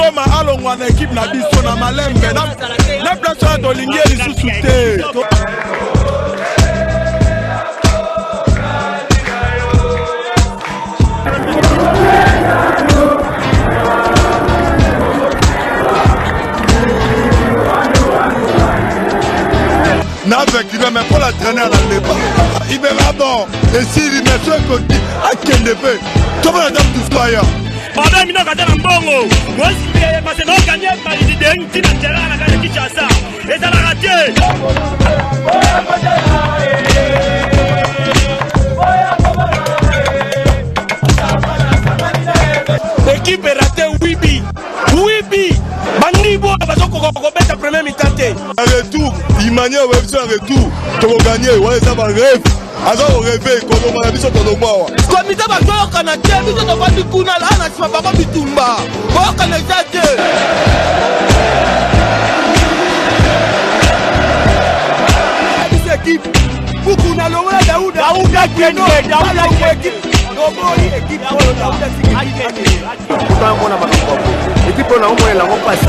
akoma alongwa na équipe na biso na malembe na place ya tolingi lisusu te. N'avec il va même pas la traîner dans le débat. Il verra bon. Et s'il y met ce côté, à quel effet? Comment la dame du soya? Pendant que nous avons un bongo, moi aussi, parce que nous avons gagné par les idées, nous avons gagné la gagne qui chasse. Et ça l'a raté. L'équipe est ratée, oui, bi. Manibo, parce qu'on va mettre la première mi-temps. En retour, il manie au retour. Tu vas gagner, ouais, ça va rêver. Alors, rêver, comme on a dit sur ton bois. Comme il y a un Canadien, nous avons dit qu'on a là, on a pas Bitumba. Bon, Canadien. Cette équipe, beaucoup n'a l'eau, Daouda Keno, Daouda équipe. Équipe on a au moins la repasse.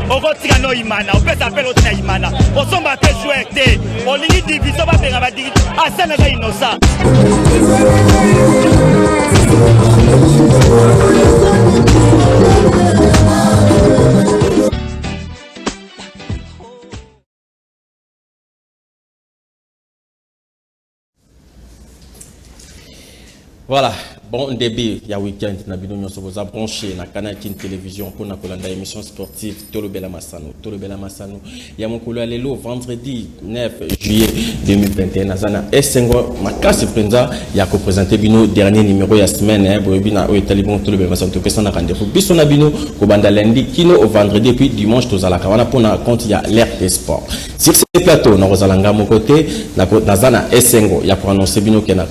On va tirer nos imana, on peut s'appeler autre imana. On s'en va te souhaiter. On lit division va faire dire ah ça n'est pas innocent. Voilà, bon début, il y a week-end, nous sommes branchés dans Canal King Télévision pour nous la émission sportive Tolobela Massano. Tolobela Massano, il y a mon couleur le vendredi 9 juillet 2021. Nazana Essengo, ma casse Prenza, il y a présenté Bino dernier numéro de la semaine, Bobina ou Talibon Tolobela Massano, personne n'a rendez-vous. Bissona Bino, Kobanda lundi, Kino au vendredi, puis dimanche, tous à la Kawana pour nous compte, il y a l'air des sports. Sur ce plateau, nous allons mon côté, Nazana Essengo, il y a pour annoncer Bino qui est na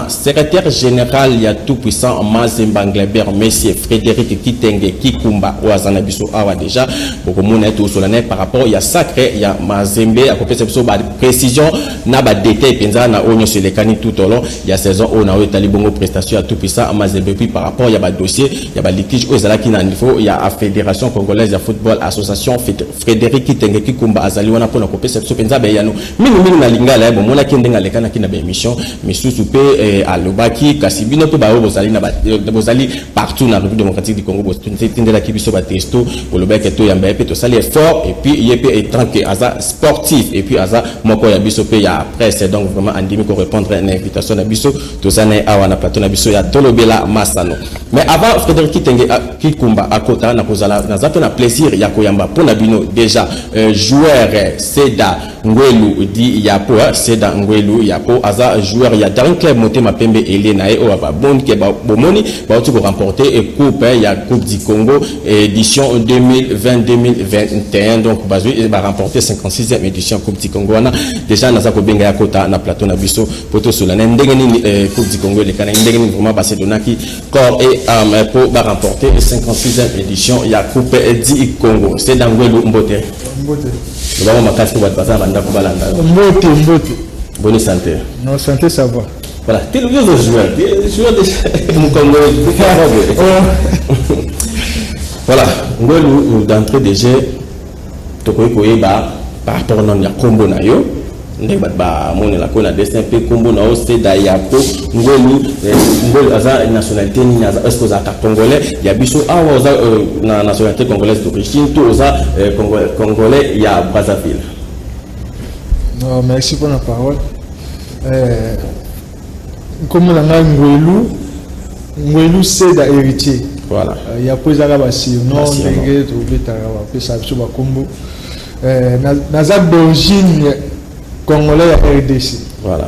secrétaire général, il y a tout puissant Mazemba Ngleber, Monsieur Frédéric Kitenge Kikumba, Ouazana Bisso Awa déjà, beaucoup de monde est tout solennel par rapport, il y a sacré, il y a Mazembe, à côté de ça, précision, n'a pas détail, penza, na onyo sur les canis tout au long, il y a saison où on a eu talibongo prestation à tout puissant Mazembe, puis par rapport, il y a pas dossier, il y a pas litige, aux ala qui n'a niveau, il y a la Fédération Congolaise de Football, Association Frédéric Kitenge Kikumba, Azali, on a pour la compétition, penza, ben, il y a nous, minu na lingala, bon, mon a qui n'a lekana qui n'a pas émission, mais sous-soupé, à l'Obaki, Kassibino, tout bas, bozali partout dans la République démocratique du Congo, bozali la kibiso ba testo, bolobek to yamba pe to sali effort et puis il est tant que aza sportif et puis aza moko ya biso pe ya presse donc vraiment andimi ko répondre à une invitation na biso to zane awa na plateau na biso ya Tolobela Massano. Mais avant Frédéric Kitenge Kikumba akota na kozala na zato na plaisir ya koyamba pona bino déjà joueur Seda Ngwelu di Yapo Seda Ngwelu Yapo aza joueur ya dans club Motema Pembe Elena et Oaba bon ke ba bomoni ba tu remporter et coupe ya Coupe du Congo édition 2020-2021 donc bazui ba remporter 56e édition Coupe du Congo na déjà na za ko benga ya kota na plateau na biso poto solana ndenge ni Coupe du Congo le kana ndenge ni vraiment ba sedonaki corps et âme pour ba remporter 56e édition ya Coupe du Congo. C'est dans Ngwelu Mbote ba makasi ko ba pasa banda ko balanda Mbote bonne santé. Non, santé ça va. Voilà, tu es le joueur de mon Congo. Voilà, nous d'entrée de jeu, tu peux par rapport à notre combo na yo, ba mon la kona destin pe combo na o c'est d'ayapo ngolu aza nationalité ni aza est-ce que za congolais ya biso awa za na nationalité congolaise d'origine tout oza congolais ya Brazzaville. Non, merci pour la parole. Comme on a Ngwelu c'est d'héritier. Voilà. Il y a plus d'arabasi. Non, dégré tout bêta après ça sur le Congo. Nazak d'origine congolais à RDC. Voilà.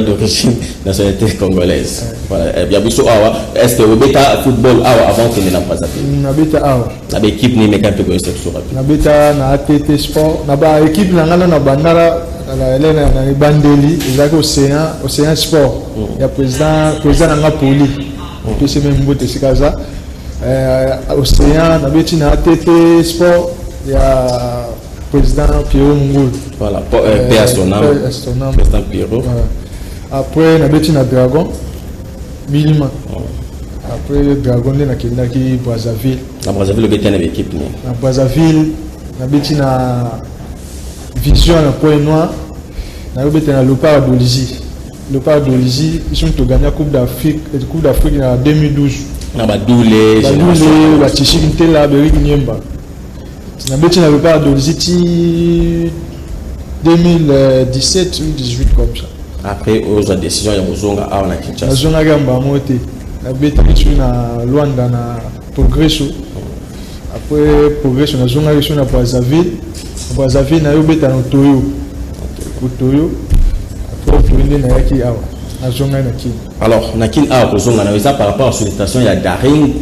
D'origine nationalité congolaise. Voilà. Il y a biso awa. Est-ce que vous bêta football awa avant qu'il n'ait pas appelé? Nabita awa. La équipe ni méca peu que c'est sur. Nabita na ATT Sport. Naba équipe na ngana na bandara. La Hélène na Bandeli, ils ont Océan Sport. Il y a président na Poli. Puis c'est même bout de Sikaza. Océan, na beti na ATT Sport. Il y a président Pierrot Mungol. Voilà, paix à son âme. Président Pierrot. Voilà. Après, na beti na Dragon, Bilima. Après, Dragon, na Kendaki, Brazzaville. Na Brazzaville, le bétin avec l'équipe. Na Brazzaville, na beti na Vision, na Point Noir. Na beti na Lopard d'Olizi. Lopard d'Olizi, ils ont gagné la Coupe d'Afrique en 2012. Na Badoule, Badoule, Batishik Ntela, Berik Nyemba. Na beti na Lopard d'Olizi, 2017 ou 2018 comme ça. Après, aux décisions, il y a Mozonga à Kinshasa. Na zona gamba moté. Na beti na Luanda na Progresso. Après Progresso na zona région na Brazzaville. Brazzaville na yo beta na Toyo. Toyo. Après Toyo na yaki awa. Na zona na Kin. Alors, Nakin a Kozonga, ça par rapport à la sollicitation, il y a Daring,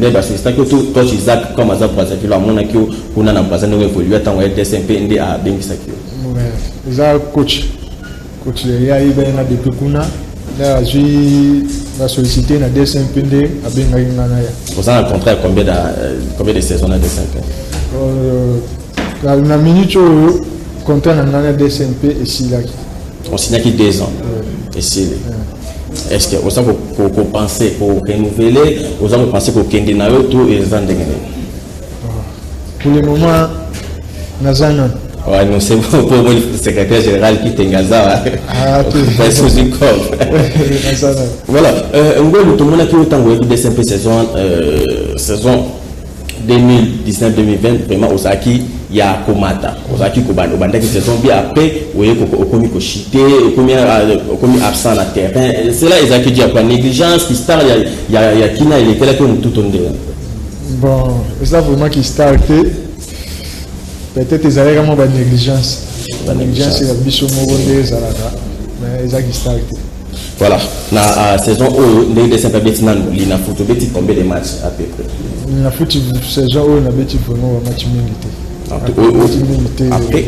la sollicitation que toi, Isaac, comme Azab Brazzaville, à mon accueil, on a un Brazzaville évolué, tant qu'on DSMP, à Bengisakio. Ouais, ça coach. Coach, il y a eu depuis Kuna, là, j'ai sollicité na DSMPD à Bengaïnganaya. Vous avez un contrat combien de saisons à DSMP? La minute où contrat na DSMP et Silaki. On signe qui 2 ans. Et Silaki. Est-ce que vous avez pensé pour renouveler, vous avez pensé pour Kendi Nayo, tout et les ans. Pour le moment, Nazanan. Ouais, non, c'est pour le secrétaire général qui est Gaza. Ah, tout. Voilà. Tout le monde qui est autant de DSMP saison 2019-2020, vraiment, Osaki, il y a Komata. Osaki Kobano, qui saison bien après, vous voyez, Okomi Koshite, Okomi absent à la terrain. C'est là, Osaki dit, quoi, négligence, qui start, il y a Kina, il était là comme tout on dit. Bon, c'est ça vraiment qui starté. Peut-être qu'ils avaient vraiment de négligence. La négligence, c'est la bicho morondé, mais ils ont starté. Voilà, la saison où les dessins papiers il a foutu combien de matchs à peu près? Il a foutu saison où il a bêti vraiment un match milité. Après,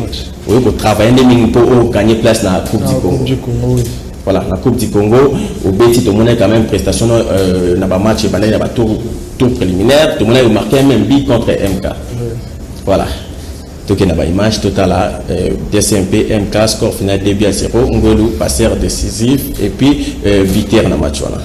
oui, pour travailler des minutes pour gagner place dans la Coupe du Congo. Voilà, la Coupe du Congo, au Béti, tout le monde a quand même prestation dans le match, il y a un tour préliminaire, tout le monde a marqué un même but contre MK. Voilà. Donc il y a une image totale DSMP, MK, score final 2-0, Ngolu, passeur décisif, et puis Viter dans le match. Voilà.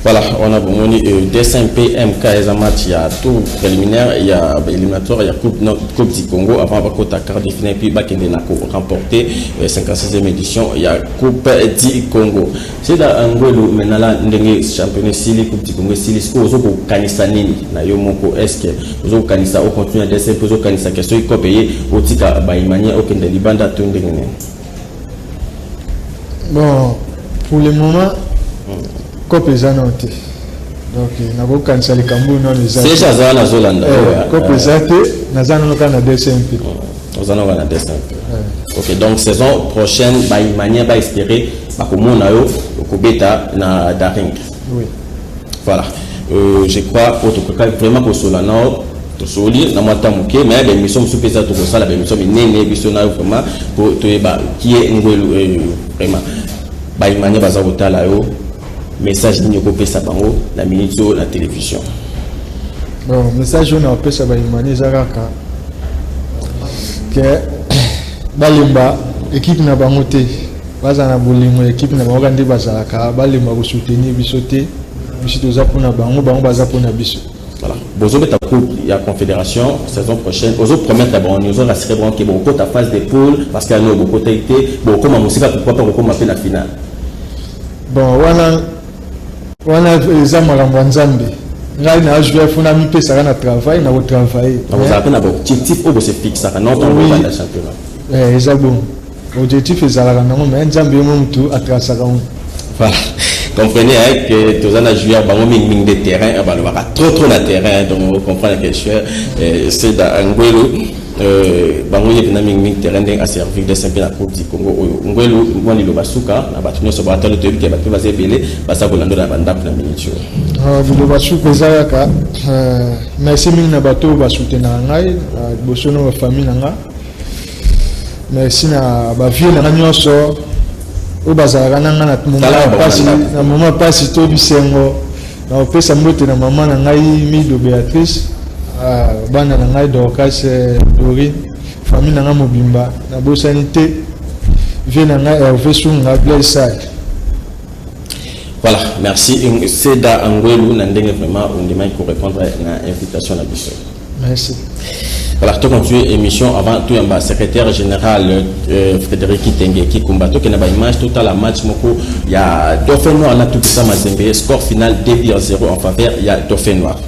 Voilà, on a bon, DSMP, MK, il y a tout préliminaire, il y a éliminatoire, il y a Coupe du Congo, avant Bakota quart de finale, puis Bakende Nako remporté 56e édition, il y a Coupe du Congo. C'est là Angolo, maintenant là, championnat Sili, Coupe du Congo, Sili, est-ce que vous avez Kanisa Nini, na Yomoko, est-ce que vous avez Kanisa, au continue à DSMP, vous avez Kanisa, question, il faut payer au Tika Baïmania, au Kende Libanda, tout le monde. Bon, pour le moment, COP est annoncé. donc nakokanisa likambo non eza c'est ça na zolanda ko présenter nazana no kana DSMP ozana na DSMP. OK, donc saison prochaine manière va espérer bakomona yo kobeta na Daring. Oui. Voilà. Je crois vraiment que Solana tosoli na mwata muke mais les missions sous pesa to ça la mission nene biso na vraiment pour to qui est ngwelu vraiment manière baza kotala yo message ni ko pesa bango na minute na télévision. Bon, message on a pesa manière zakaka que balimba équipe na bango te baza na bolimo équipe na bango kandi bazalaka balimba ko soutenir biso te biso toza pona bango baza pona biso. Voilà. Bozo beta coupe il y a confédération saison prochaine ozo promettre bon nous on rassurer bon que beaucoup ta phase de poule parce qu'il y a no beaucoup été bon comme musique pourquoi pas comme la finale. Bon wana eza makambo ya Nzambe ngai na jouer funa mi pesa na travail na travailler vous avez un objectif au se fixe ça non dans le championnat eza bon objectif ezalaka nango mais Nzambe yo mutu atrasaka on. Voilà. Comprenez que tous les joueurs bango ming de terrain va trop na terrain donc vous comprenez que c'est dans Ngwelu bango yekina ming terrain a servi de simple la coupe du Congo Ngwelu ngwani lo basuka na batunyo so batalo to ke batu bazebele basa bolando na banda na miniature lo basuka ezaka merci ming na bato basutena ngai bosono ba famille nanga merci na ba vie na nyonso o bazalaka nanga na moment pasi to bisengo na opesa mbote na mama na ngai Mido Beatrice bana na ngai Dorcas Dorine famille na nga mobimba na bosani te vie na ngai Hervé Sunga Blaise. Voilà, merci. C'est da Ngwelu na ndenge vraiment on demande pour répondre à l'invitation à biso. Merci. Voilà, tout continue l'émission avant tout un secrétaire général Frédéric Kitenge qui combat tout qui n'a pas image tout à la match moko il y a Dauphin Noir là tout ça Mazembe score final 2-0 en faveur il y a Dauphin Noir.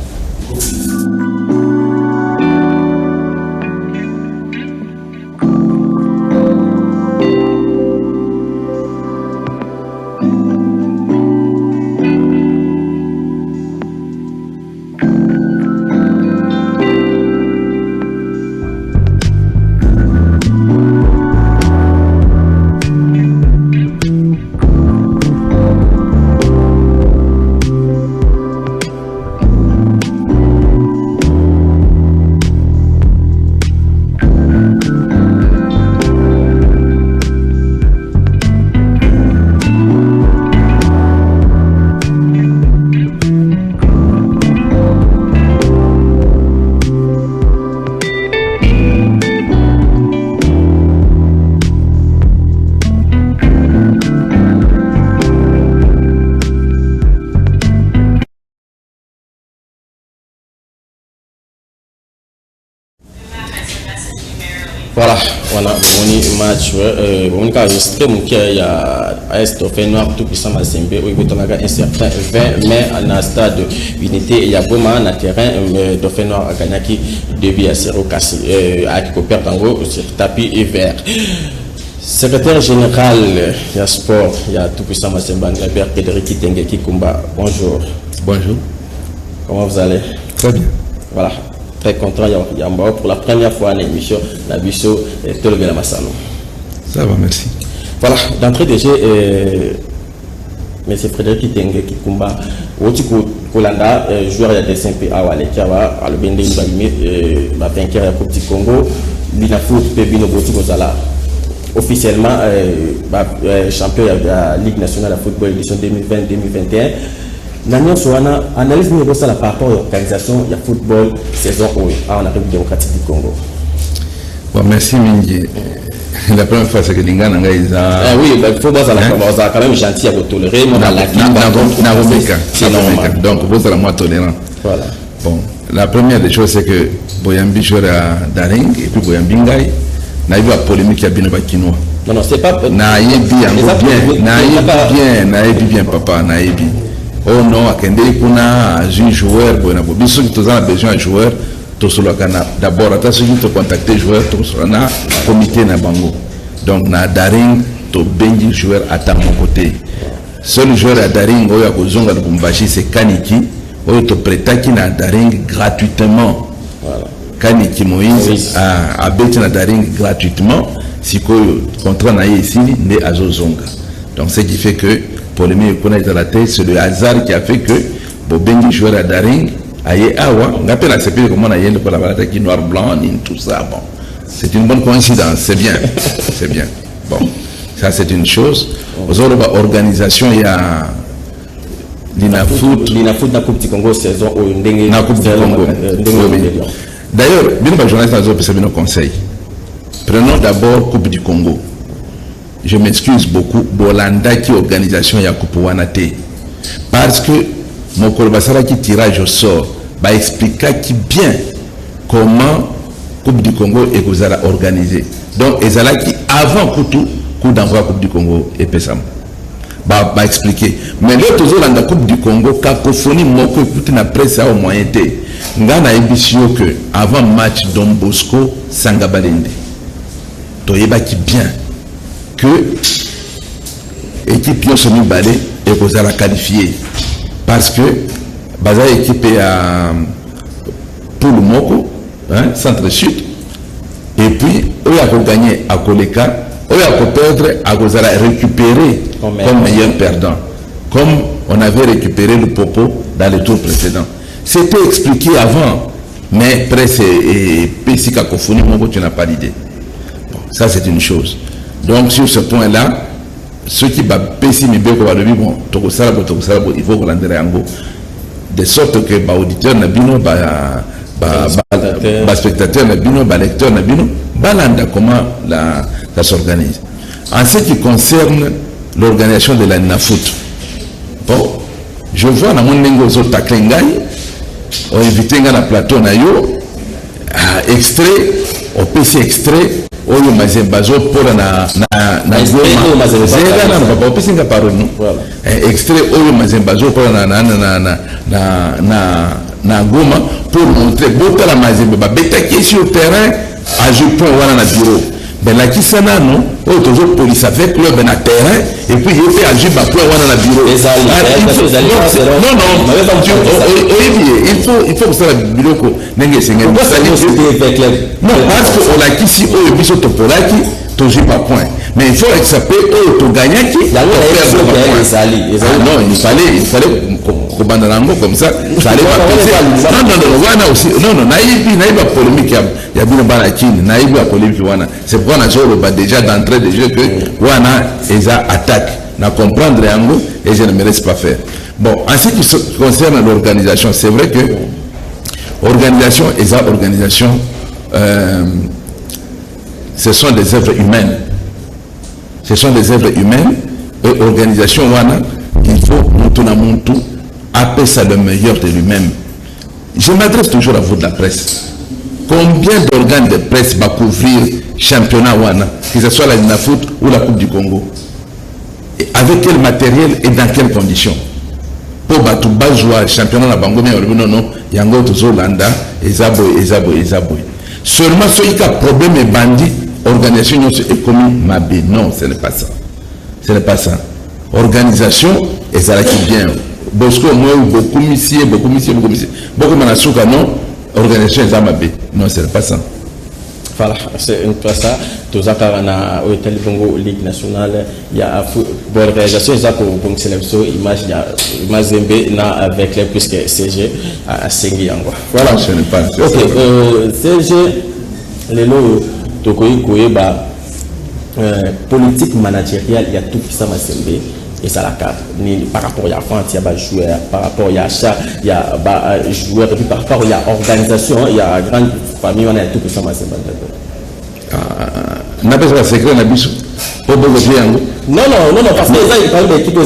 Voilà, on a un match, on a enregistré il y a Dauphin Noir tout puissant Mazembe où il y a un certain 20 mai à la stade Unité il y a vraiment un terrain Dauphin Noir a gagné 2-0 cassé à Copper Tango sur tapis et vert. Secrétaire général il y a sport, il y a tout puissant Mazembe, Albert Frédéric Kitenge qui combat. Bonjour. Bonjour. Comment vous allez? Très bien. Voilà. Très content pour la première fois à l'émission Nabiso et Tolobela Massano. Ça va, merci. Voilà, d'entrée de jeu, M. Frédéric Kitenge qui combat Oti Kolanda, joueur de SMP à Wale Kiawa, à l'Obende Ibalime, vainqueur de la Coupe du Congo, Binafoot, Pebino Boti Gozala. Officiellement, champion de la Ligue nationale de football édition 2020-2021. Nanion Soana analyse nous par rapport à l'organisation de football saison 1 en République démocratique du Congo. Bon, merci Mingi. La première fois c'est que Lingana a oui, il faut voir ça quand même gentil à vous tolérer. C'est normal. Donc vous allez moi tolérant. Voilà. Bon, la première des choses c'est que Boyambi joueur à Daring et puis Boyambi Ngai n'a eu la polémique à Binobakinois. Non, non, c'est pas. Naïbi bien, papa, naïbi. Oh non, à Kende Kuna, un joueur, bon, biso qui a besoin de joueurs, tout cela d'abord, à ceux qui te contacter joueurs, tout cela comité na bango. Donc na Daring, to benji joueur à mon côté. Seul joueur à Daring, oya kozonga de Bumbashi, c'est Kaniki, oyo to prêtaki na Daring gratuitement. Voilà. Kaniki Moïse a bêté na Daring gratuitement. Sikoyo contrat na ici ne azozonga. Donc ce qui fait que pour les meilleurs connaître la tête, c'est le hasard qui a fait que Bobengi joueur à Daring aye awa ngape la CP comment na yende pour la balade qui noir blanc ni tout ça. Bon, c'est une bonne coïncidence, c'est bien. C'est bien. Bon, ça c'est une chose. Aux autres organisation il y a l'Inafoot na Coupe du Congo saison au ndenge na Coupe du Congo. D'ailleurs, bien pas journaliste dans les nos conseils. Prenons d'abord Coupe du Congo. Je m'excuse beaucoup. Bolanda qui organisation ya Coupe Wanate. Parce que mon Kolbasara qui tirage au sort va expliquer qui bien comment Coupe du Congo est organisée. Donc, ezala qui avant coup d'envoi Coupe du Congo et Pessam. Va expliquer. Mais l'autre jour dans la Coupe du Congo, cacophonie moko écoute na presse au moyen té. Ngana ebisio que avant match Don Bosco Sangabalende. Toyeba qui bien que équipe yo semi balé et kozala qualifié parce que baza équipe à pour le moko hein centre sud et puis eux a gagné à Koleka eux a perdre à kozala récupérer comme meilleur perdant comme on avait récupéré le popo dans le tour précédent. C'était expliqué avant mais presse et PC cacophonie moko tu n'as pas l'idée. Ça, c'est une chose. Donc, sur ce point-là, ceux qui va pessimer bien, bon, il faut rendre de sorte que les auditeurs, les spectateurs, les lecteurs, comment ça s'organise. En ce qui concerne l'organisation de la NAFOOT, bon, je vois dans mon lingo on invite dans le plateau, extrait, au PC extrait, oyo mazembazo pour na goma zera na papa opesinga parole no extrait oyo mazembazo pour na goma pour montrer bota la mazembe ba betaki sur terrain à jouer point wana na bureau ben la kisana no oyo toujours police avec club na terrain et puis il fait agir ba point wana na bureau il faut que ça la bureau ko nenge senga non parce que on a ici oyo biso topolaki toujours pas point mais il faut accepter oyo to gagner qui non il fallait kobandanango comme ça ça allait pas non wana aussi non naïba polémique ya bino bana kini naïba polémique wana c'est pourquoi na jolo ba déjà d'entrée de jeu que wana eza attaque na comprendre yango et je ne me laisse pas faire. Bon, en ce qui concerne l'organisation, c'est vrai que organisation et ça organisation ce sont des œuvres humaines. Ce sont des œuvres humaines et organisation wana il faut monter appeler ça le meilleur de lui-même. Je m'adresse toujours à vous de la presse. Combien d'organes de presse va couvrir championnat wana, que ce soit la NAFOOT ou la Coupe du Congo? Et avec quel matériel et dans quelles conditions? Pour battre jouer championnat la Bango, non, yango tozolanda, ezaboy. Seulement ceux qui ont problème et bandit, organisation est commis mabé. Non, ce n'est pas ça. Ce n'est pas ça. Organisation, et ça là qui vient. Bosco, moi, beaucoup missier. Beaucoup manasuka, non. Organisation est mabé. Non, ce n'est pas ça. Voilà, c'est une fois ça. Tous les cas, au Télécongo Ligue nationale, il y a une organisation qui a sélection image Zembe avec les puisque CG à Sengi Yango. Voilà, ce n'est pas. Ok, CG, les lots de politique managériale, il y a tout qui s'est Zembe. Et ça la carte. Par rapport à la France, il y a des joueurs, par rapport à l'achat, il y a des joueurs, et puis par rapport à l'organisation, il y a une grande famille, on a tout ça. N'a pas de secret, n'a pas non, parce que ça, il parle d'équipe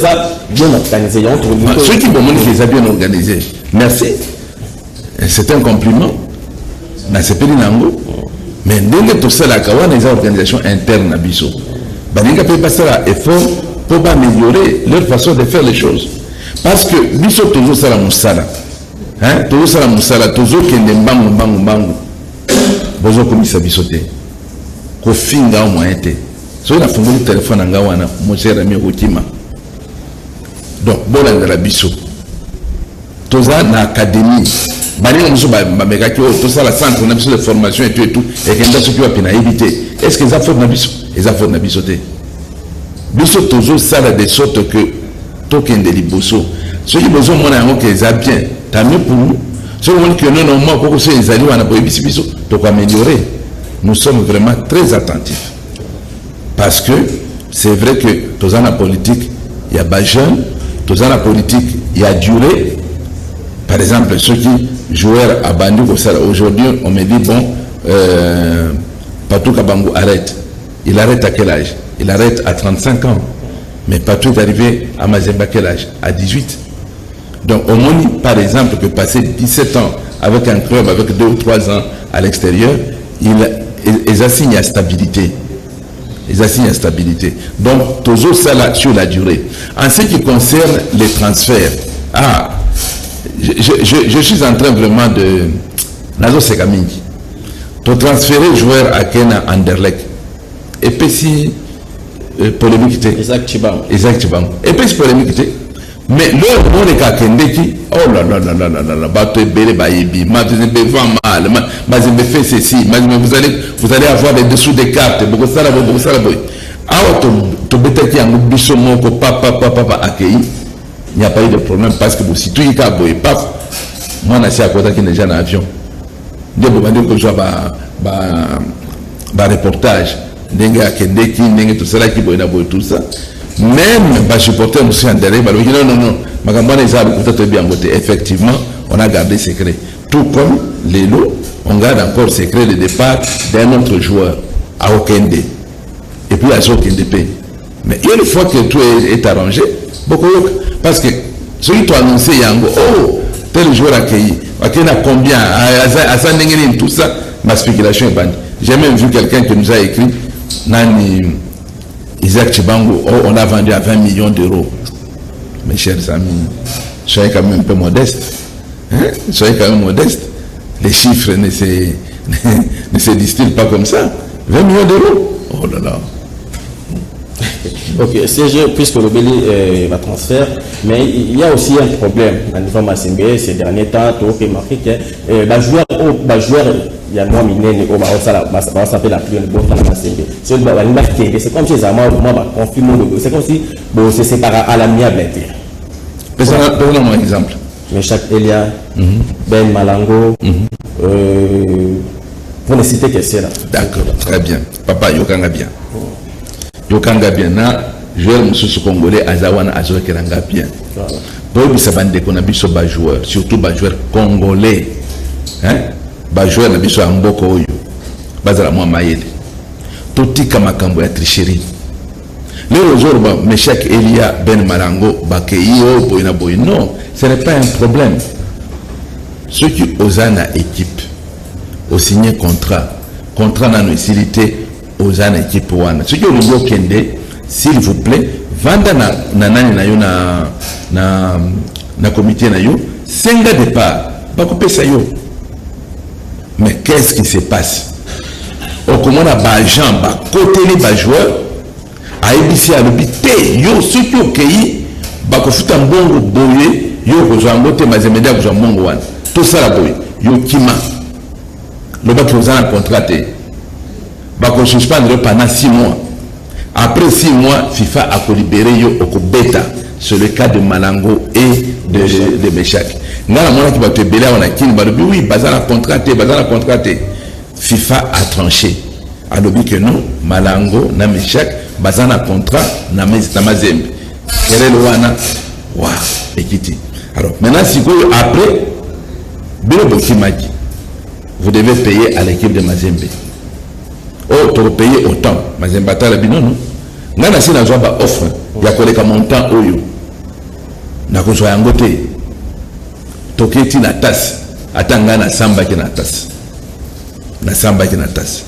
bien organisée. Ceux qui vont les a bien organisés, merci. C'est un compliment. C'est pas nango. Mais dès que tout ça, la Kawa, les organisations internes à Bissau. Baninga peut passer à effort pour améliorer leur façon de faire les choses. Parce que Bissau toujours ça la moussala. Toujours ça la moussala, toujours qu'il y a des bango. Bozo comme ça Bissauté. Kofinga au moins été. So il a fondé le téléphone en Gawana, mon cher ami Rokima. Donc, bon la Bissau. toza na académie balinga muso bamekaki oyo tosala centre na biso de formation et tout ekenda soki wapi nayebi te est ce que eza faute na biso eza faute na biso te biso tozosala de sorte que tokende liboso soki bozomona yango ke eza bien tant mieux pour nous soki omoni ke nono mwa koko so ezali wana boyebisi biso tokoaméliorer. Nous sommes vraiment très attentifs parce que c'est vrai que dans la politique il y a des jeunes, dans la politique il y a durée. Par exemple, ceux qui jouèrent à Bandou, aujourd'hui on me dit bon, Patou Kabangou arrête. Il arrête à quel âge? Il arrête à 35 ans. Mais Patou est arrivé à Mazembe à quel âge? À 18. Donc au moins, par exemple, que passer 17 ans avec un club avec 2 ou 3 ans à l'extérieur, ils assignent à stabilité. Ils assignent à stabilité. Donc, toujours ça là sur la durée. En ce qui concerne les transferts, je suis en train vraiment de... Nazo Sekamini. Pour transférer joueur à Kena Anderlecht. Et puis si polémique était. Exactement. Et puis si polémique était. Mais le monde est Kakendeki, oh là là là là là là, bateau belé baïbi, Mazembe vend mal, Mazembe fait ceci, vous allez avoir les dessous des cartes, beaucoup ça là, beaucoup ça là, alors tu bêtes qui a un bichon mon papa accueilli, il n'y a pas eu de problème parce que si tout est boy, paf, moi on a si à côté qui n'est jamais en avion, des moments que je vois reportage, dengue à Kendeki, dengue tout ça là qui boit tout ça. Même les supporters nous sont derrière, non, effectivement, on a gardé secret. Tout comme les lots, on garde encore secret le départ d'un autre joueur à Okende. Et puis à Okende. Mais une fois que tout est arrangé, beaucoup, parce que ceux qui t'ont annoncé Yango, oh, tel joueur accueilli, il a combien, à ça, tout ça, ma spéculation est bannie. J'ai même vu quelqu'un qui nous a écrit, Nani. Isaac Chibango, oh, on a vendu à 20 millions d'euros. Mes chers amis, soyez quand même un peu modestes. Hein? Soyez quand même modestes. Les chiffres ne se distillent pas comme ça. 20 millions d'euros. Oh là là. Ok, CG, puisque le Béli va transfert, mais il y a aussi un problème à niveau Mazembe ces derniers temps. Tu as remarqué que joueur il y a moins miné au ça s'appelle la pluie de bon dans la Mazembe. C'est comme si les amants c'est comme si bon c'est séparé à l'amiable. Prenons un exemple. Meshak Elia, Ben Malango, pour ne citer que c'est là. D'accord, très bien. Papa, Yokanga bien. Yokanga bien. Na joueur monsieur congolais Azawana Azokelanga bien. Pour lui ça va qu'on a biso ba joueur, surtout ba joueur congolais. Hein? Ba joueur na biso amboko oyo. Bazala moi mayele. Totika makambo ya tricherie. Les jours Meshak Elia Ben Malango Bakeyo Boyna Boy. Non, ce n'est pas un problème. Ceux qui osent na équipe, au signer contrat n'a utilité aux an équipe one. Ceux qui ont le Kende, s'il vous plaît, vanda na comité na yo, 5 gars départ, pas couper ça yo. Mais qu'est-ce qui se passe? Au comment on a bagent, ba côté les bas joueurs, à ABC à l'habité, yo ceux qui ont cueilli, ba ko futa mbongo boye, yo ko jango te mazemeda ko jango wan. Tout ça la boye, yo kima. Le bac aux an contraté. Bah, qu'on suspendre pendant 6 mois. Après 6 mois, FIFA a libéré au bêta. C'est le cas de Malango et de Meshak. Là, on a qui va te béler, on a qui va dire oui, bazar a contracté. FIFA a tranché. A dit que non, Malango, na Meshak, bazar a contrat, na Mazembe. Quel est le wana? Waouh, équité. Alors, maintenant, si vous après, vous devez payer à l'équipe de Mazembe. Oh, tu payer autant. Mazembe la bino non. Ngana si na ba offre, ya koleka montant oyo. Na ko soya ngote. Toketi na tasse. Atanga na samba ki na tasse. Na samba ki na tasse.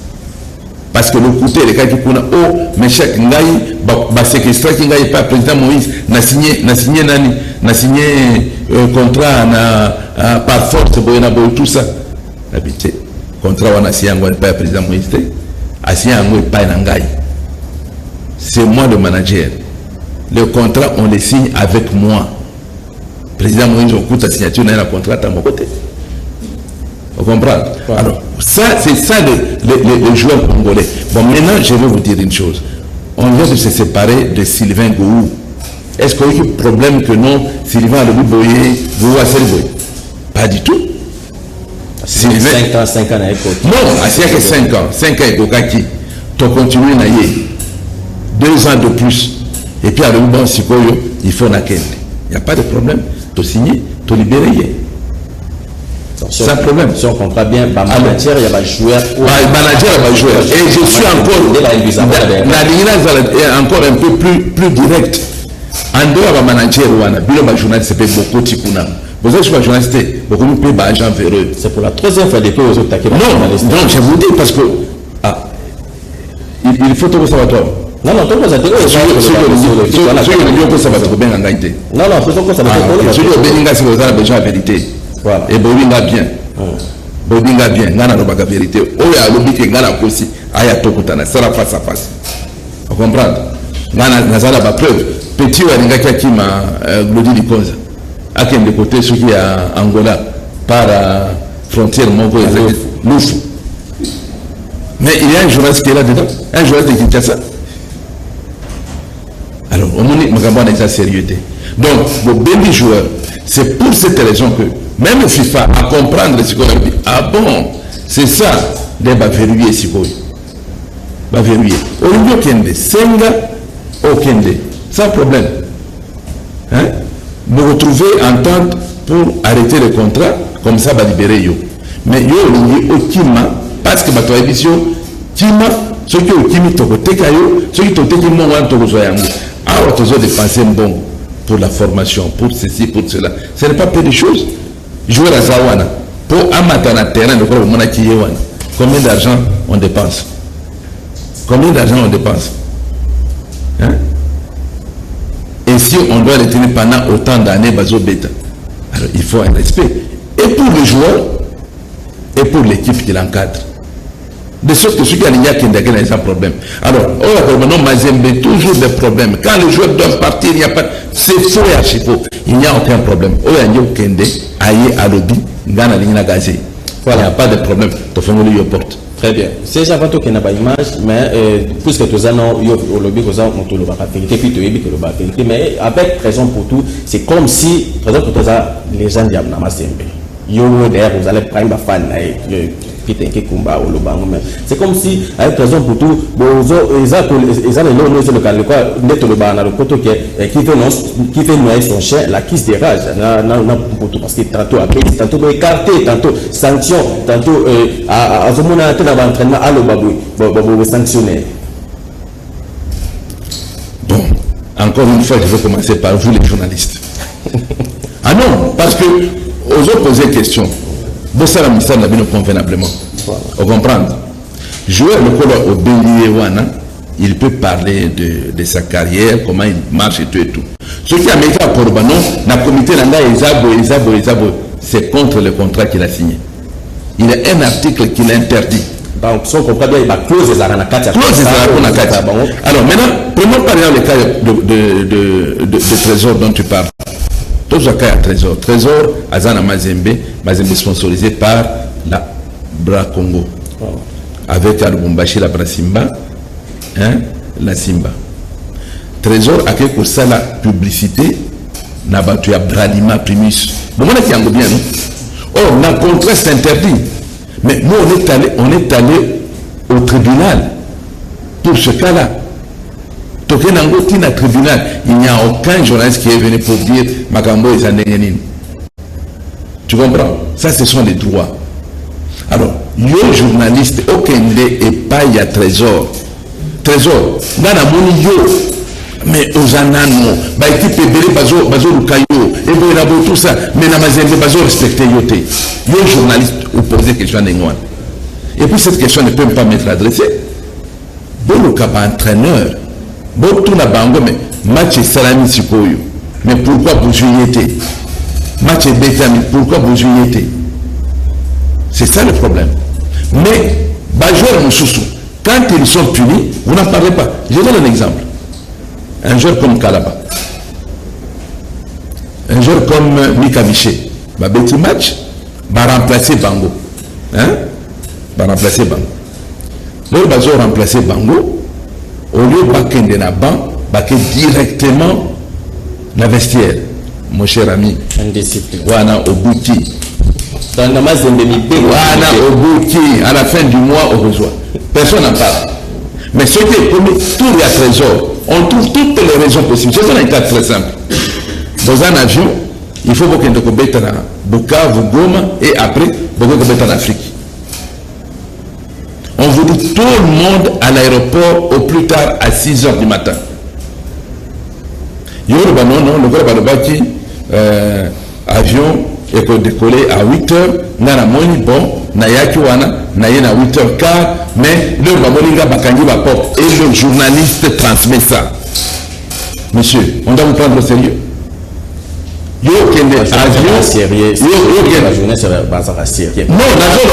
Parce que le côté les gars qui kuna oh, mais chaque ngai ba séquestre ki ngai pas président Moïse na signé nani, na signé contrat na par force boyena boy tout ça. Habité. Contrat wana si yango pas président Moïse. C'est moi le manager. Le contrat, on le signe avec moi. président Moïse Okuta signature dans la contrat à mon côté. Vous comprenez? Alors, ça, c'est ça les joueurs congolais. Bon, maintenant, je vais vous dire une chose. On vient de se séparer de Sylvain Gourou. Est-ce qu'il y a eu problème que non, Sylvain a le boyer, Gourou a célébré? Pas du tout. Sylvain 5 ans, non, c'est que 5 ans. 5 ans, il faut continuer à y 2 ans de plus. Et puis, à le bon, il faut na kende. Il n'y a pas de problème. Tu signes, tu libéré. Sans problème. Si on comprend bien, le manager, il y a un joueur. Le manager, il y a un joueur. Et je suis encore un peu plus direct. En dehors du manager, le journaliste, c'est beaucoup de tikuna. Vous êtes un journaliste, beaucoup de pays agents véreux. C'est pour la 3e fois depuis que vous attaquez. Non, je vous dis parce que il faut tout savoir toi. Non, non, tout ça va être bien. Non, non, tout ça va être bien. Vérité. Et Bobinga bien. Bobinga bien. Ngana la vérité. Oya lobiki ngana kosi. Aya tokutana. Ça la face à face. Vous comprenez? Ngana nazala ba preuve. Petit wa ngaki akima Glody Likonza. Aken de côté ceux qui à Angola par frontière Mongo et Loufou. Mais il y a un journaliste qui est là dedans. Un journaliste de Kinshasa. Alors, on dit que c'est sérieux. Donc, vos bébés joueurs, c'est pour cette raison que même le FIFA a comprendre ce qu'on dit. Ah bon, c'est ça, les verrouiller si vous verrouiller. Au lieu Kende, Senga au Kende, sans problème. Hein? Vous retrouvez entente pour arrêter le contrat, comme ça, va libérer yo. Mais yo, au Kima, parce que votre émission, Kima, ceux qui ont Kimi Tokotekayo, ceux qui ont été Mongan Tokozoyango. Alors, tu as dépensé bon pour la formation, pour ceci, pour cela. Ce n'est pas peu de choses. Jouer à Zawana, pour amater un terrain de quoi combien d'argent on dépense? Combien d'argent on dépense? Hein? Et si on doit le tenir pendant autant d'années, bazo bêta, alors il faut un respect. Et pour les joueurs, et pour l'équipe qui l'encadre. De sorte que ceux qui ont un problème. Alors, non, Mazembe, toujours des problèmes. Quand les joueurs doivent partir, il n'y a pas. C'est faux et archi faux. Il n'y a aucun problème. Il n'y a pas de problème. Très bien. C'est déjà pas qu'il n'y a pas d'image, mais puisque tous les ans, il y a au lobby, mais avec raison pour tout, c'est comme si, raison pour tout ça, les gens disent Mazembe. D'ailleurs, vous allez prendre ma fan. C'est comme si, avec raison pour tout, qui fait noyer son chien, la quisse des rages. Parce que tantôt écarté, tantôt sanction, tantôt à ce moment-là, l'entraînement à l'obabou sanctionner. Bon, encore une fois, je vais commencer par vous, les journalistes. Ah non, parce que, aux autres poser question. Bossara Missar n'a bien convenablement. Vous comprenez? Joueur le colo au bélier, il peut parler de sa carrière, comment il marche et tout. Ce qui a mis à Porbanon, le comité Ezabo, c'est contre le contrat qu'il a signé. Il y a un article qui l'interdit. Donc, si on comprend bien, il y a clause des Aranakati. Alors maintenant, prenons par exemple le cas de Trésor dont tu parles. Tout ça à Trésor. Trésor, Azana Mazembe sponsorisé par la Bra Congo. Avec Alubumbashi, la Bra Simba, hein, la Simba. Trésor a fait pour ça la publicité, n'a battu à Bralima Primus. Bon, on est bien, non? Or, le contrat c'est interdit. Mais nous, on est allé au tribunal pour ce cas-là. Tribunal, il n'y a aucun journaliste qui est venu pour dire Makambo et Zandengenin. Tu comprends? Ça, ce sont les droits. Alors, le journaliste, aucun des et pas il y a Trésor. Trésor, dans la moni yo, mais aux anano, bah équipe Bélé, bazo Lukayo, et bon, tout ça, mais la Mazembe, bazo respecter yote. Le journaliste, vous posez question à Nengoan. Et puis cette question ne peut pas m'être adressée. Bon, le cap entraîneur. Bon, tout la bango, mais match est salami sikoyo. Mais pourquoi vous jouez été? Match est bétami, pourquoi vous jouez été? C'est ça le problème. Mais, joueur Moussoussou, quand ils sont punis, vous n'en parlez pas. Je donne un exemple. Un joueur comme Kalaba. Un joueur comme Mika Miché, bah petit match, va remplacer Bango. Hein? Va remplacer Bango. Là, il va remplacer Bango. Au lieu de bakende na banc, bakende directement na vestiaire. Mon cher ami. Indiscipline. Wana Obuki. Dans la masse de Wana Obuki. À la fin du mois, au rejoint. Personne n'en parle. Mais ce qui est promis, tout est à trésor. On trouve toutes les raisons possibles. C'est un état très simple. Dans un avion, il faut que vous soyez à Bukavu, Goma, et après, vous soyez en Afrique. On vous dit tout le monde à l'aéroport au plus tard à 6 h du matin. Yoruba non, le Gorobaki, avion, et peut décoller à 8 h. Nana Moni, bon, Nayaki Wana, Nayena 8h15, mais le Bamolinga Bakangi Bapop, et le journaliste transmet ça. Monsieur, on doit vous prendre au sérieux. Yo kende avion sérieux. La journée sera basée sérieux. Non,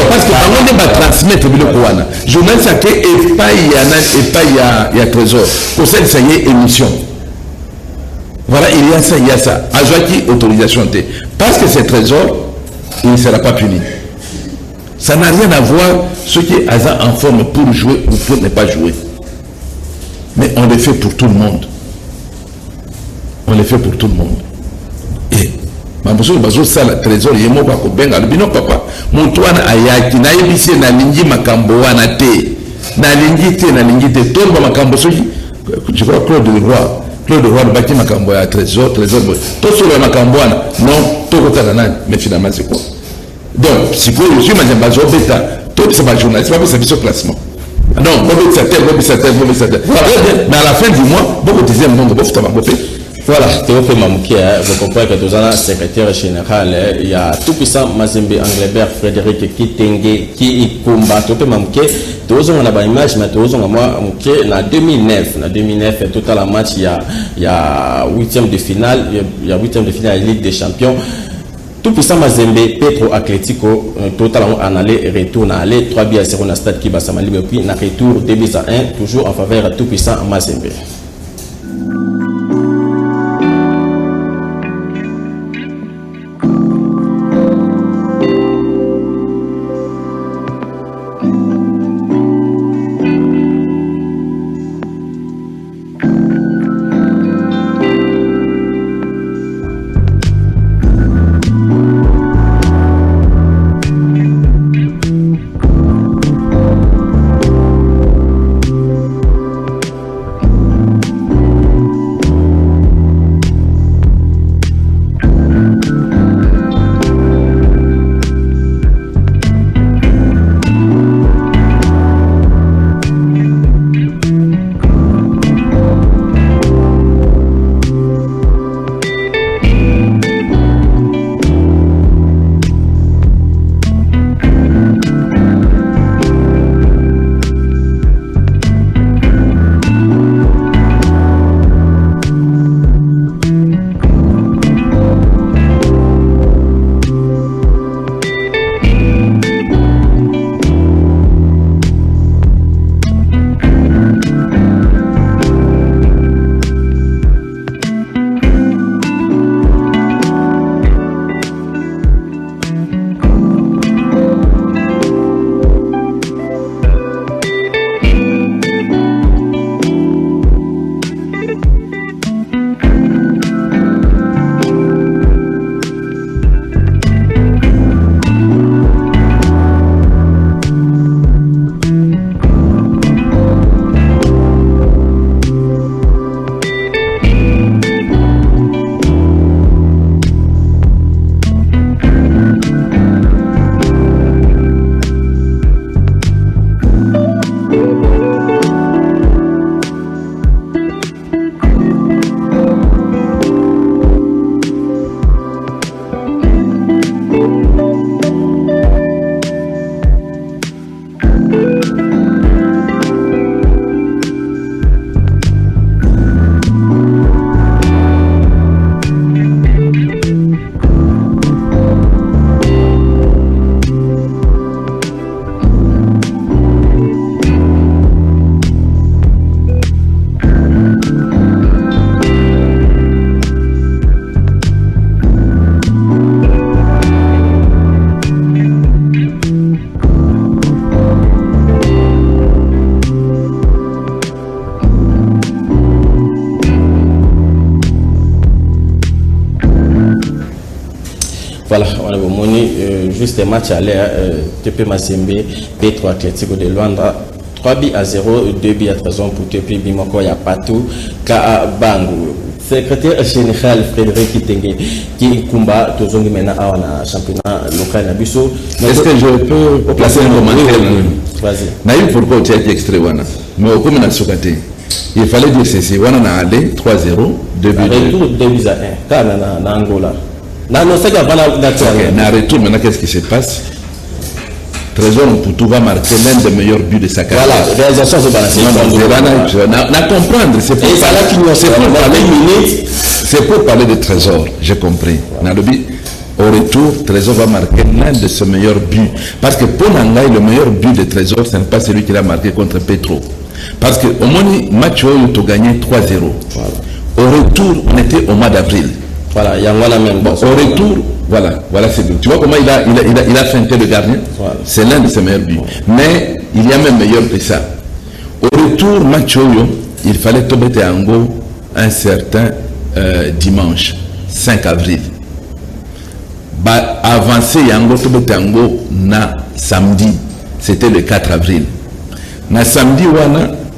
parce que on va transmettre le Kouana. Journaliste qui est pas il y a trésor. Pour ça ça y est émission. Voilà, il y a ça. Ajoaki autorisation T. Parce que c'est trésor, il ne sera pas puni. Ça n'a rien à voir ce qui est en forme pour jouer ou pour ne pas jouer. Mais on le fait pour tout le monde. On le fait pour tout le monde. Et mabuso bazo sala trésor yemo ba ko benga bino papa muntu wana ayaki na yebisi na lingi makambo wana te na lingi te to ba makambo soki je crois Claude Roy baki makambo ya trésor to sur makambo wana non to kota na mais finalement c'est quoi donc si vous je suis mazemba bazo beta to c'est pas journaliste pas c'est biso classement non bobo certaine mais à la fin du mois beaucoup dixième monde bofu tabangopé. Voilà, Théophile Mamouké, vous comprenez que nous avons secrétaire général, il y a tout puissant Mazembe Anglebert, Frédéric Kitenge, qui combat Théophile Mamouké, nous avons une image, mais nous avons en 2009, total en match, il y a 8e de finale, il y a 8e de finale Ligue des Champions. Tout puissant Mazembe, Petro Atlético, total en aller, retour, en aller, 3 buts à 0 dans le stade qui va s'amallier, puis en retour, 2 buts à 1, toujours en faveur de tout puissant Mazembe. Voilà, on a moni juste un match à l'air. TP Mazembe, P3 Atlético de Luanda. 3-0, 2 à 3 ans pour TP Bimoko Yapatou, Ka Bangu. Secrétaire général Frédéric Kitenge, qui combat tous les maintenant à championnat local Nabiso. Est-ce que je peux placer un commentaire? Vas-y. Naïm pourquoi tu as dit extrait wana. Mais au comme on a soukaté, il fallait dire ceci. Wana na allé 3-0, 2 buts. Retour 2 buts à 1. Car na Angola. Non, c'est qu'il y a pas na retour maintenant qu'est-ce qui se passe? Trésor Mputu va marquer l'un des meilleurs buts de sa carrière. Voilà, réalisation c'est balancé. Na comprendre, c'est pour parler de Trésor, j'ai compris. Dans le but, au retour, Trésor va marquer l'un de ses meilleurs buts. Parce que pour Nangaï, le meilleur but de Trésor, ce n'est pas celui qu'il a marqué contre Petro. Parce qu'au moins, match où il a gagné 3-0. Voilà. Au retour, on était au mois d'avril. Voilà, il y a moi la même. Bon, au retour, voilà c'est bien. Tu vois comment il a feinté le gardien? Voilà. C'est l'un de ses meilleurs buts. Mais il y a même meilleur que ça. Au retour, match il fallait tomber Ango un certain dimanche, 5 avril. Avancer Yango tomber Ango na samedi, c'était le 4 avril. Na samedi,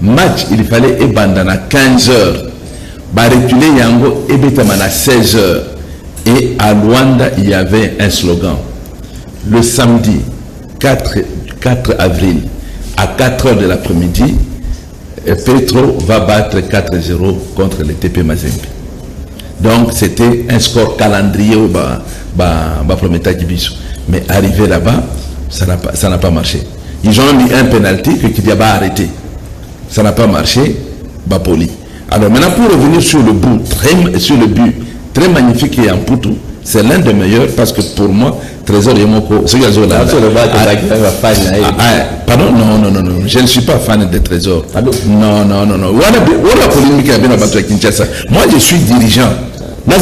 match, il fallait abandonner à 15 heures. Reculer Yango et à 16 heures. Et à Luanda, il y avait un slogan. Le samedi 4 avril, à 4 heures de l'après-midi, Petro va battre 4-0 contre le TP Mazembe. Donc c'était un score calendrier au mais arrivé là-bas, ça n'a pas marché. Ils ont mis un penalty que Kidiaba a arrêté. Ça n'a pas marché, Bapoli. Alors maintenant, pour revenir sur le but très magnifique et en Poutou, c'est l'un des meilleurs parce que pour moi, Trésor Yemoko, pardon, non, je ne suis pas fan de Trésor. Non. Moi, je suis dirigeant. Moi,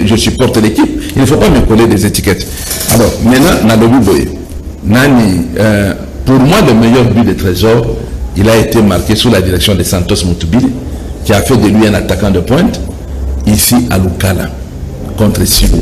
je supporte l'équipe. Il ne faut pas me coller des étiquettes. Alors, maintenant, pour moi, le meilleur but de Trésor, il a été marqué sous la direction de Santos Mutubili, qui a fait de lui un attaquant de pointe, ici à Lukala, contre Sibu.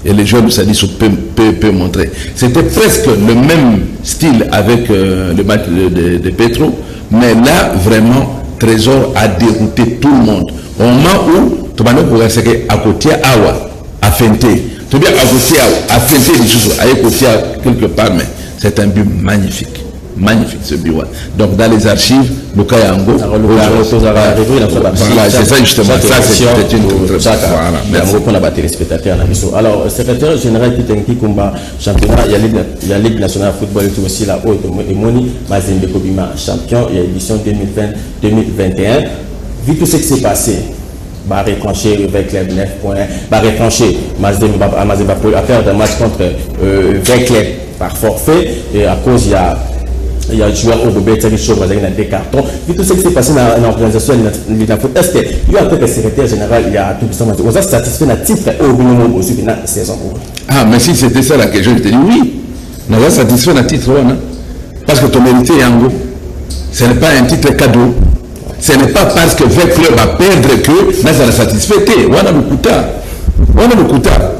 Et les joueurs de Sadis peut montrer. C'était presque le même style avec le match de Petro, mais là, vraiment, Trésor a dérouté tout le monde. Au moment où, tu vas nous voir à côté Awa, à feinter. Tu bien à côté Awa, à feinter les choses, à côté quelque part, mais c'est un but magnifique. Magnifique ce but. Donc dans les archives, Luka Yango, voilà, c'est ça justement. Ça c'est une alors, secrétaire général Kitenge Kumba, championnat, il y a Ligue nationale de football aussi là haut et Moni Mazembe Kobima, champion, il y a édition 2020-2021. Vu tout ce qui s'est passé, retranché avec les 9 points, retranché Mazembe à perdre un match contre Vecleb par forfait et à cause il y a joueur au Bobet qui chaud avec des cartons. Vu tout ce qui s'est passé dans l'organisation de la foot, est-ce qu'il y a un peu de secrétaire général, il y a tout ça, vous êtes satisfait d'un titre au minimum aussi dans la saison? Ah, mais si c'était ça la question, je te dis oui. Nous sommes satisfaits d'un titre, parce que tu mérites Yango. Ce n'est pas un titre cadeau. Ce n'est pas parce que votre club va perdre que nous sommes satisfaits. On a le Kouta.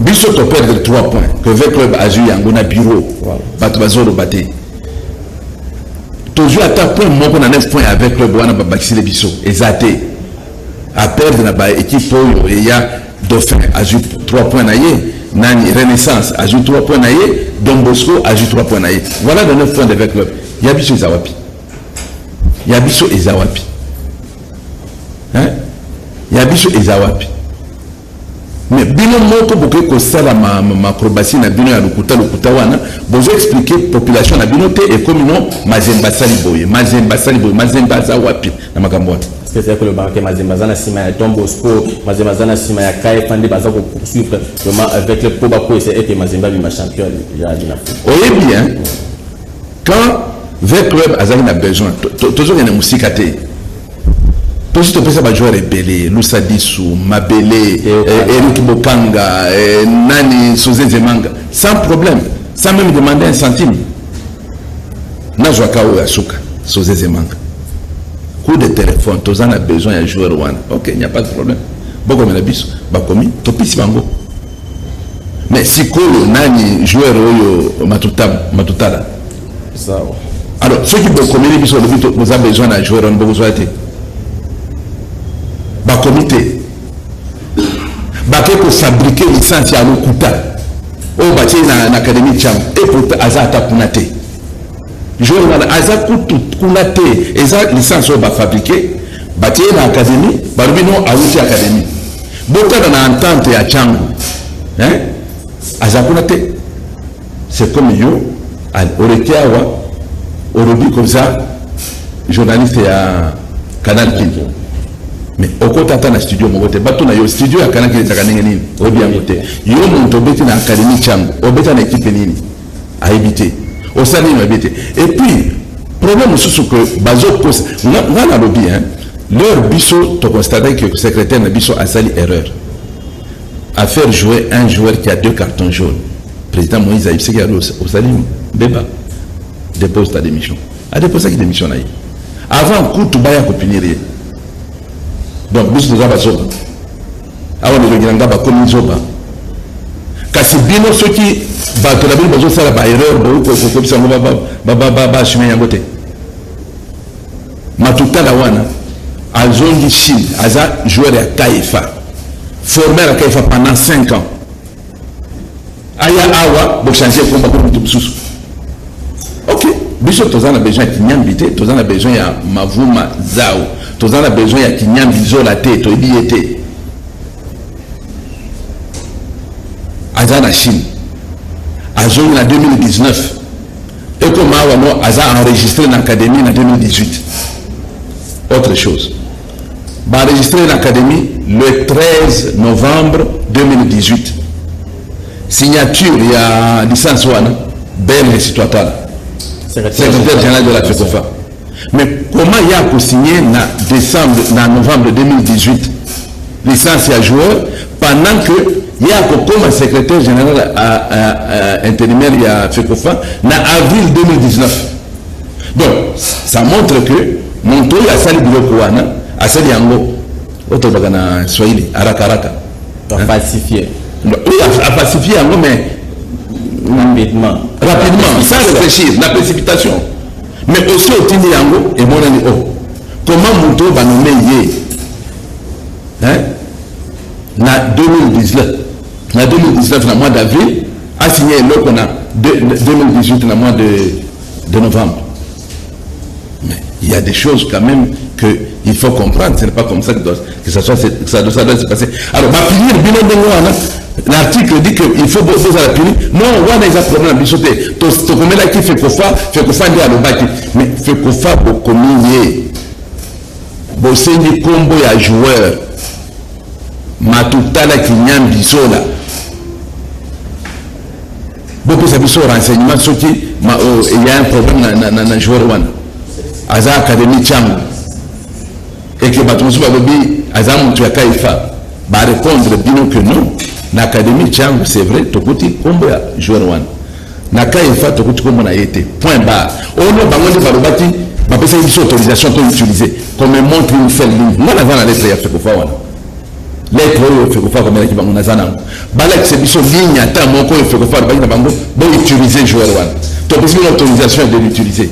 Bissot a perdu 3 points. Que votre club a joué Yango na bureau. Batouazoro Baté. Toujours à ta point, moi, on a 9 points avec le Boana Babakile Bissot. Et Zate. À perdre dans l'équipe, il y a Dauphin, ajoute 3 points naïe. Nani Renaissance, ajoute 3 points naïe. Don Bosco, ajoute 3 points naïe. Voilà les 9 points de votre club. Il y a Bissot et Zawapi. Il y a Bissot et Zawapi. Il y a Bissot et Zawapi. Mais bino moko boke ko sala ma acrobatie na bino ya lokuta wana bozo expliquer population na bino te et comme non Mazemba saliboye Mazemba za wapi na makambo wana c'est que le banque Mazemba zana sima ya Don Bosco Mazemba zana sima ya Kai Fandi baza ko poursuivre avec le Pobako et que Mazemba bi ma champion ya dina. Oui bien quand votre club a besoin toujours il y a musique à te. Tout ce que tu peux jouer Rebele, Loussa Dissou, Mabele, Eric Bokanga, Nani Sosé Zemanga, sans problème, sans même demander un centime. Na joaka ou asuka, Sosé Zemanga. coup de téléphone, tous en a besoin d'un joueur one. Ok, il n'y a pas de problème. Beaucoup de bis, bakomi, topisi bango. Mais si kolo nani joueur oyo matutala. Ça. Alors ceux qui bakomi les bis, vous avez besoin d'un joueur on peut vous aider. Bakomité. Baké pour fabriquer licence à l'okuta. Au bâti dans l'académie Tcham et pour Azata Kunate. Joueur Azata Kunate et ça licence au bas fabriqué. Bâti dans l'académie, Barbino a aussi académie. Beaucoup dans l'entente à Tcham. Hein? Azata Kunate. C'est comme yo, Orekiawa, Orobi comme ça, journaliste à Canal King. Mais au côté de la studio, il studio à Canal King, au bien côté. Il y a un peu dans l'académie Cham, au béton équipe à habiter. Au salon à habiter. Et puis, problème aussi que Bazo cause, on a lobby, hein. Leur biseau, tu constates que le secrétaire de biseau a sali erreur. À faire jouer un joueur qui a 2 cartons jaunes. Président Moïse Aïb, c'est qu'il y a au Salim, Béba, dépose ta démission. A déposé sa démission là. Avant, coup, tu vas y accompagner. Donc, bis nous avons zoba. Avant de regarder ba comme zoba. Kasi bino ceux qui battent la Bible, ça la erreur, comme ça ba chemin yangote. Matuta la wana, azongi Chine, aza joueur à Kaifa. Formé à Kaifa pendant 5 ans. Aya awa, pour changer combat pour tout sous. Ok, biso tozana besoin de nyambité, tozana besoin ya mavuma zao. Tous en a besoin de Kinyambi Zola tête, au IBT. Aza na Chine. Azo en 2019. Et comme Aza a enregistré l'académie en 2018. Autre chose. Va enregistrer l'académie le 13 novembre 2018. Signature, il y a licence one, belle situation. Secrétaire général de la FECOFA. Mais comment il y a signé en novembre 2018 licence à joueur pendant que il y a comme secrétaire général intérimaire il y a FECOFA en avril 2019. Donc ça montre que mon tour a sali biloko a sali yango otobagana Swahili arakaraka pacifié. Oui, à pacifier yango mais rapidement sans réfléchir la précipitation. Mais aussi au Tini Yango et mon ami comment Mouto va nommer Yé hein? Na 2019 na 2019 na mois d'avril a signé l'autre qu'on a 2018 na mois de novembre. Mais il y a des choses quand même qu'il faut comprendre, ce n'est pas comme ça que ça doit se passer. Alors, ma finir bilan de moi, l'article dit qu'il faut poser la punir. Non, on a des problèmes à bisoter. Tu connais là qui fait Kofa dit à l'obaki. Mais fait Kofa pour communier. Bosser du combo à joueur. Matutala qui n'y a un bisola. Beaucoup de bisots renseignements, ceux qui il y a un problème dans le joueur one. Aza Académie Tcham. Et que Batonsu Babobi, Aza Moutouaka Ifa, va répondre bien que non. L'Académie Tcham, c'est vrai, Tokoti Kombo joueur one. Naka Ifa, Tokoti Kombo na été. Point barre. On a besoin de Balobati, ma personne une autorisation pour utiliser. Comme montre une seule ligne. Moi, la lettre, il y a fait Kofa one. Lettre, il fait Kofa comme elle a Nazana. Balak, c'est une ligne à temps, mon co, il fait Kofa, il va utiliser joueur one. Tu as besoin d'autorisation de l'utiliser.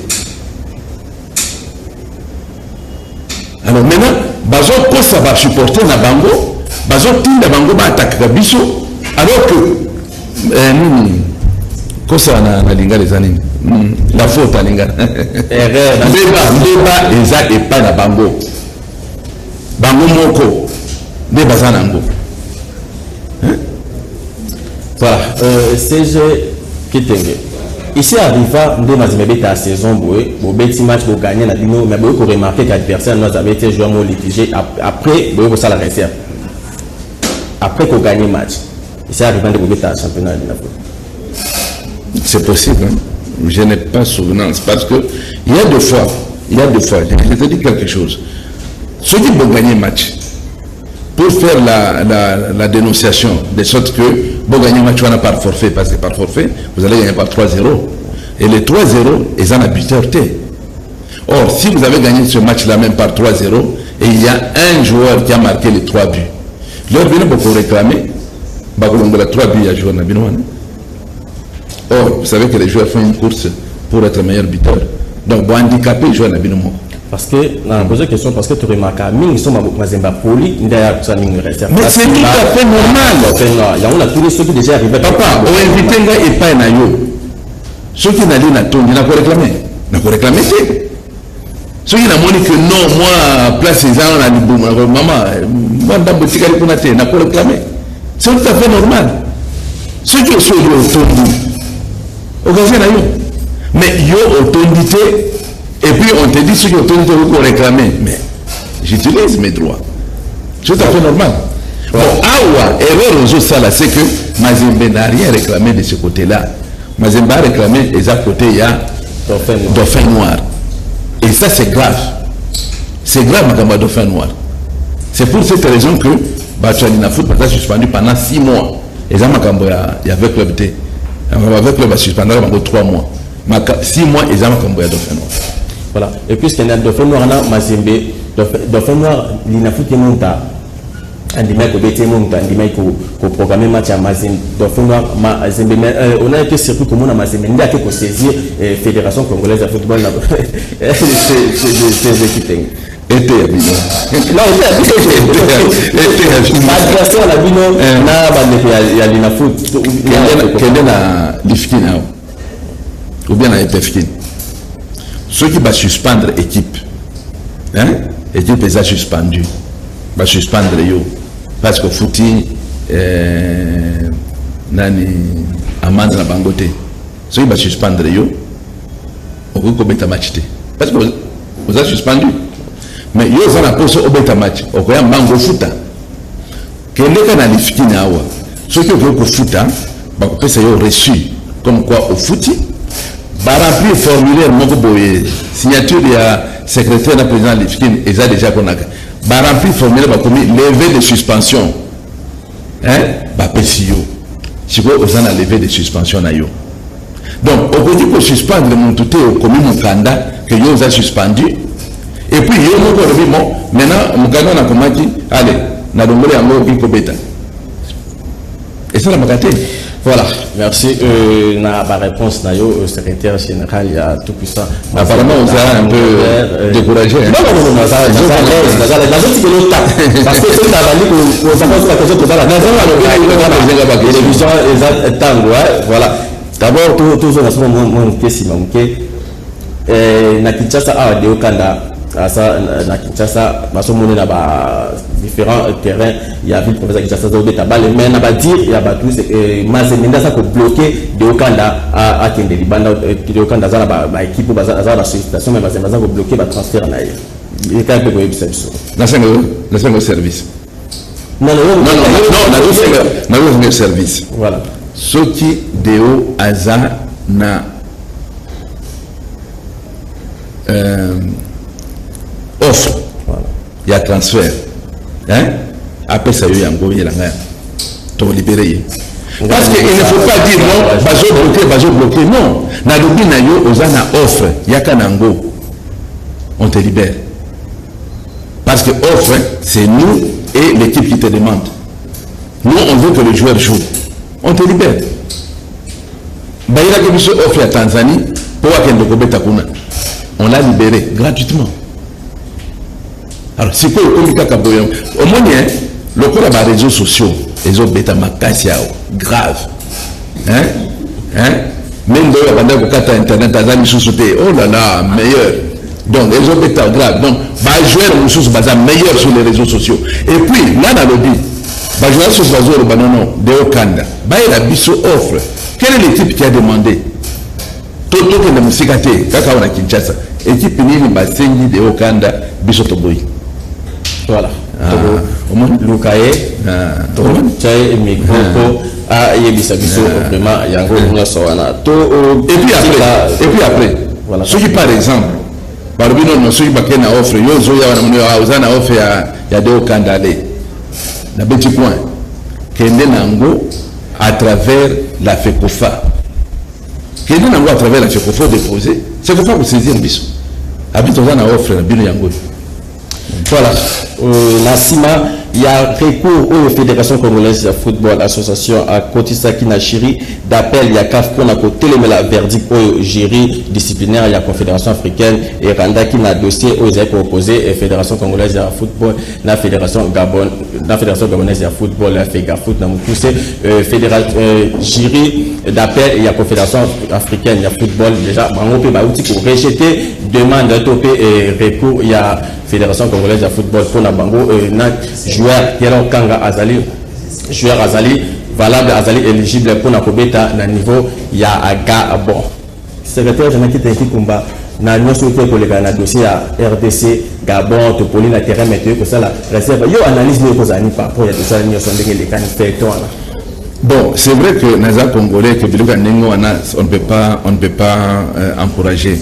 Alors maintenant, bazo kosa va supporter na bango, bazo tinda bango ba attaque biso, alors que kosa na linga les années, la faute à linga. Débat exact et pas na bango. Bango moko, débat zanango. Voilà, CG Kitenge. Ici arriva de Mazimébé à saison boué, au petit match pour gagner la bino, mais beaucoup remarqué que l'adversaire nous avait été joué au litigé après beaucoup ça la réserve. Après qu'on gagne le match, ici arriva de Bobé à championnat de l'Afrique. C'est possible, hein? Je n'ai pas souvenance parce que il y a deux fois, je te dis quelque chose. Ceux qui vont gagner le match, pour faire la dénonciation, de sorte que vous gagnez un match par forfait, parce que par forfait, vous allez gagner par 3-0. Et les 3-0, ils ont un buteur T. Or, si vous avez gagné ce match-là même par 3-0, et il y a un joueur qui a marqué les 3 buts, leur but beaucoup réclamer, il y a 3 buts à jouer. Or, vous savez que les joueurs font une course pour être meilleur buteur. Donc, pour handicaper, jouer à Nabinomo. Parce que, on a posé la question, parce que tu remarques, ils sont Mazemba Poli, mais c'est tout à fait normal. Il y a tous ceux qui déjà arrivés. Papa, on invite un gars et pas un ayo. Ceux qui n'ont pas tombé, ils n'ont pas réclamé. Ceux qui n'ont dit que non, moi, place les gens, on a dit, maman, moi, dans le petit carré qu'on a fait, n'a pas réclamé. C'est tout à fait normal. Ceux qui sont tombés, occasion ayo. Mais ils ont autorité. Et puis on te dit ce que tu as réclamé. Mais j'utilise mes droits. C'est tout à fait normal. Bon, erreur aux autres, c'est que Mazembe n'a rien réclamé de ce côté-là. Mazembe a réclamé, et à côté, il y a Dauphin Noir. Et ça, c'est grave. C'est grave, Madame Dauphin Noir. C'est pour cette raison que Bachalina Foot a suspendu pendant 6 mois. Et ça, il y avait club T. Avec club a suspendu pendant 3 mois. 6 mois, ils ont Dauphin Noir. Voilà. Et puisqu'il y a Dauphin Noir, Mazembe, Dauphin Noir, il n'a foutu monta. Andimai ko bete monta, andimai ko programmer match à Mazembe, Dauphin Noir, Mazembe. On a été surtout comme on a Mazembe, il y a que saisir Fédération congolaise de football. Ces équipes. Été à Bino. Non, été à Bino. L'adversaire à Bino, il y a l'Inafoot. Quel est la Lifkin ou bien la FFkin? Ceux qui vont suspendre l'équipe, l'équipe est suspendue, va suspendre yo parce que fouti nani amande la bangote. Ceux qui vont suspendre yo, on peut commettre un match parce que vous avez suspendu. Mais yo ça la pose au bêta match, au quoi mango futa. Quel est la lifkin awa? Ceux qui veulent que futa, bah on peut ça yo reçu comme quoi au fouti. Remplir formulaire moko boye signature ya secrétaire de président Lifkin et ça déjà konaka remplir formulaire ba komi levé de suspension ba pesio siko ozana levé de suspension na yo donc on dit que suspendre mon tout est comme mon kanda que yo a suspendu et puis yo moko rebi mo maintenant mukano na komaki allez na dongole ya mo ko beta et ça la makate. Voilà, merci. La réponse au secrétaire général, il y a tout puissant. Apparemment, vous avez un peu découragé. Non, parce que c'est la voilà. D'abord, tout ça, mon question, na Kinshasa a de Okanda. Ça, na Kinshasa, parce qu'on a différents terrains, il y a ville professeur Kinshasa mais na dire il y a tous Mazembe ça ko bloquer de Okanda à Kende Libanda de Okanda za ba équipe ba za la sollicitation mais Mazembe ça ko bloquer ba transfert na ye. Il ka pe ko yebisa biso. Na sengo service. Non, na service. Voilà. Soki deo aza na offre. Voilà. Il y a transfert. Après ça, il y a un gros libéré. Parce qu'il ne faut pas dire non, bazo bloqué, non. Na lobi na yo ozana offre, yaka nango. On te libère. Parce que offre, c'est nous et l'équipe qui te demande. Nous, on veut que le joueur joue. On te libère. Bayira que monsieur offre à Tanzanie pour on l'a libéré gratuitement. Alors, c'est quoi le communiqué Kaboyam? Au moins, le cours des réseaux sociaux, les autres bêta makassia grave. Même dans la bande de internet, oh là là, meilleur. Donc, les autres bêta grave. Donc, jouer les choses meilleur sur les réseaux sociaux. Et puis, là, dans le dit, jouer sur les réseaux sociaux, de Okanda, il a biso offre. Quelle est l'équipe qui a demandé? Tout le monde est musicate, kaka on a Kinshasa. Équipe nini basengi de Okanda, biso toboyi. Voilà. Lukaye, Tchaye, Mikoko, Yebisa Biso, vraiment, Yango, Nyasawana. Et puis après, voilà. Ceux qui, par exemple, Barbino, ceux qui baken a offre, Yozo, Yawana, offre, il y a deux Okandale. La petit point, Kende Nango, à travers la FECOFA. Kende Nango, à travers la FECOFA, déposé, c'est pour saisir Biso. habite on a offre na bino yango. Voilà, Nassima, il y a recours aux Fédération congolaise de football, association à Kotisaki Nachiri, d'appel, il y a CAF pour côté la verdict au jury disciplinaire, il y a Confédération africaine et Randa qui n'a dossier aux proposé et Fédération congolaise de football, la Fédération gabonaise de football, la FEGAFoot, n'a poussé jury d'appel, il y a Confédération africaine de football, déjà, on peut pour rejeter demande de et recours, il y a Fédération congolaise de football pour la bango joueur Yelo Kanga Azali joueur Azali valable Azali éligible pour la kobeta na niveau ya aga bon secrétaire général qui était combat na nous souhaiter que les gars dossier à RDC Gabon to poli na terrain météo que ça la réserve yo analyse les causes ani par rapport à tout ça nous sommes les can fait toi. Bon, c'est vrai que naza congolais que biluka nengo on ne peut pas encourager.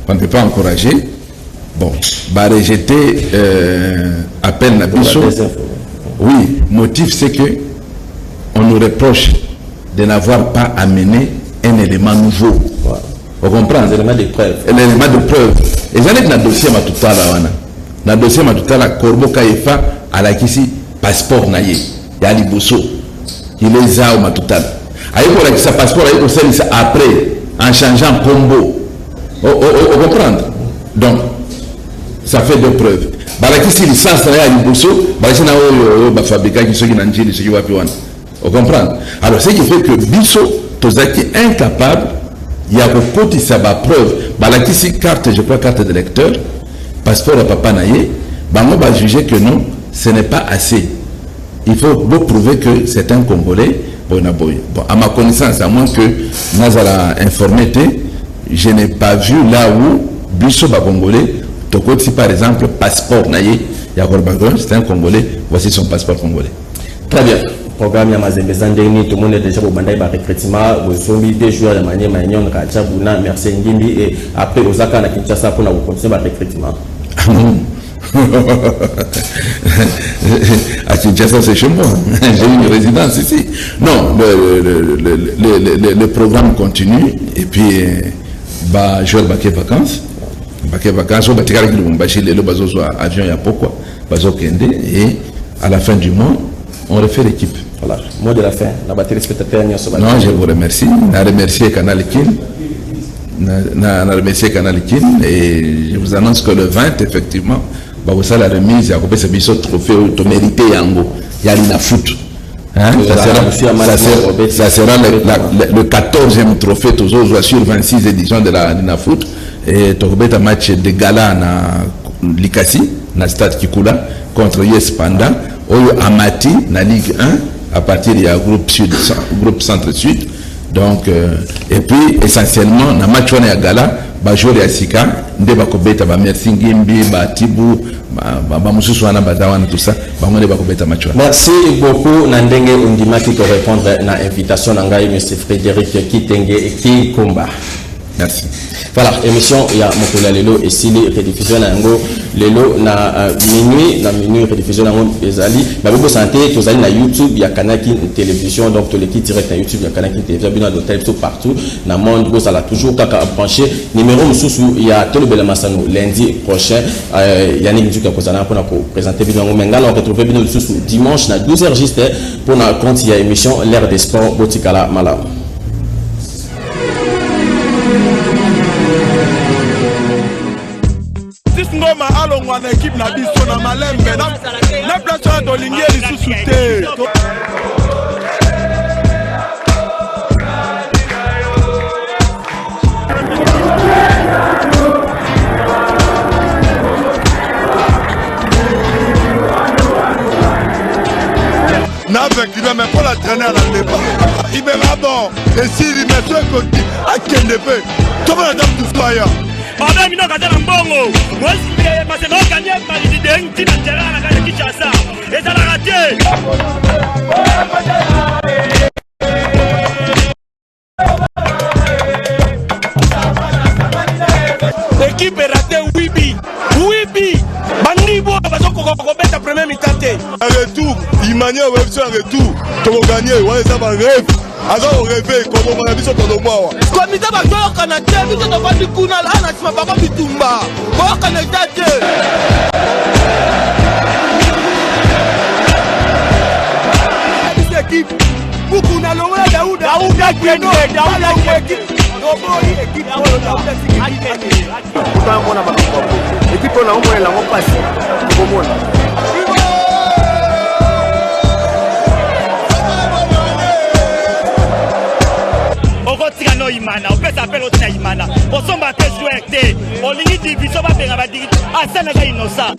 On ne peut pas encourager. Bon, bah rejeter appel na biso. Oui, motif c'est que on nous reproche de n'avoir pas amené un élément nouveau. Voilà. Vous comprenez? L'élément de preuve. L'élément de preuve. Et j'en ai dans le dossier matutala wana. Dans le dossier matutala Corbo Kaifa à la kisi passeport naye. Ya liboso. Il est à au matutala. Aïe pour la passeport aïe pour ça après en changeant combo. Vous comprenez? Donc ça fait deux preuves. Balaki si licence na ya liboso, balaki na oyo fabriquer qui sont dans Njili qui wapi wana. Vous comprenez? Alors ce qui fait que biso tozaki incapable il y a beaucoup sa preuve. Balaki si carte, je crois carte de lecteur, passeport à papa naye, bango va juger que non, ce n'est pas assez. Il faut prouver que c'est un Congolais. Bon, à ma connaissance, à moins que Nazara informé, je n'ai pas vu là où biso ba Congolais. Si par exemple, passeport naïe, c'est un Congolais, voici son passeport congolais. Très bien. Programme Yamazembe Zandeni, tout le monde est déjà au Bandaï par recrutement, vous avez des joueurs de manière Magnon, Raja, Bouna, Merci Ngimbi, et après Osaka, na Kinshasa pour vous continuer par recrutement. À Kinshasa, c'est chez moi. J'ai une résidence ici. Non, le programme continue, et puis, bah, joueur Baké Vacances. Baké Vacances, on va tirer le Mbaché, le bazo avion, il y a pourquoi, bazo Kende, et à la fin du mois, on refait l'équipe. Voilà, mot de la fin, la batterie spectateur. Non, je vous remercie. Je remercie Canal Kin. Je remercie Canal Kin, et je vous annonce que le 20, effectivement, vous savez la remise, il y a un trophée de mérité Yango. Il y a l'Ina Foot. Ça sera le 14e trophée, toujours sur 26 éditions de la Lina Foot. Et tu as un match de gala na Likasi, na Stade Kikula, contre Yes Panda, Oyo Amati, na Ligue 1, à partir du groupe Centre-Sud. Donc, et puis, essentiellement, na match on est à gala, Bajori Asika, Ndeba Kobeta, Merci Ngimbi, Tibu, Bamususwana, Badawan, tout ça, Bamone Bakobeta match. Merci beaucoup, Nandenge Undimaki, pour répondre à l'invitation d'Angaï, M. Frédéric Kitenge et Kikumba. Merci. Voilà, émission, il y a Mokola Lelo et Sili, rediffusion Nango, Lelo na minuit, rediffusion Nango Ezali. Mais vous santé, vous allez na YouTube, il y a Kanaki Télévision, donc tous les kits direct na YouTube, il y a Kanaki Télévision, bien d'hôtel, tout partout. Dans le monde, vous allez toujours branché. Numéro Moussou, il y a Tolobela Massano, lundi prochain. Yannick Nduka Kozana pour présenter bien Nango Mengala. On retrouve bien Moussou dimanche, na 12h juste pour na compte, il y a émission L'Air des Sports, Botikala Malam. Ngoma alongwa na équipe na biso na malembe na place de linguer lisusu te. N'avec il même pas la traîner à la débat. Il me va bon. Et s'il me fait côté à Kendepe, comment la dame du fire? Madame ino kata na mbongo mwasi parce que gagné malidi de nti na terrain na kaya Kinshasa et ça l'a raté. L'équipe est ratée Wibi Bandibo bazoko ko beta premier mitante. Un retour, Imania web sur un retour. Comment gagner? Ouais, ça va rêve. Alors on rêve, comment on a vu sur ton mois. Komita ba yo kana te, biso to ba dikuna ana sima ba ko bitumba. Ba kana tate. Cette équipe, beaucoup na longa Daouda Kendo, Daouda équipe. Roboi équipe Daouda Kendo. Kuta mona ba ko. Équipe na omona la ngopasi. Komona. okotika no imana opesa apele otina imana osomba te joueur te olingi division babenga badigi asanaka innocent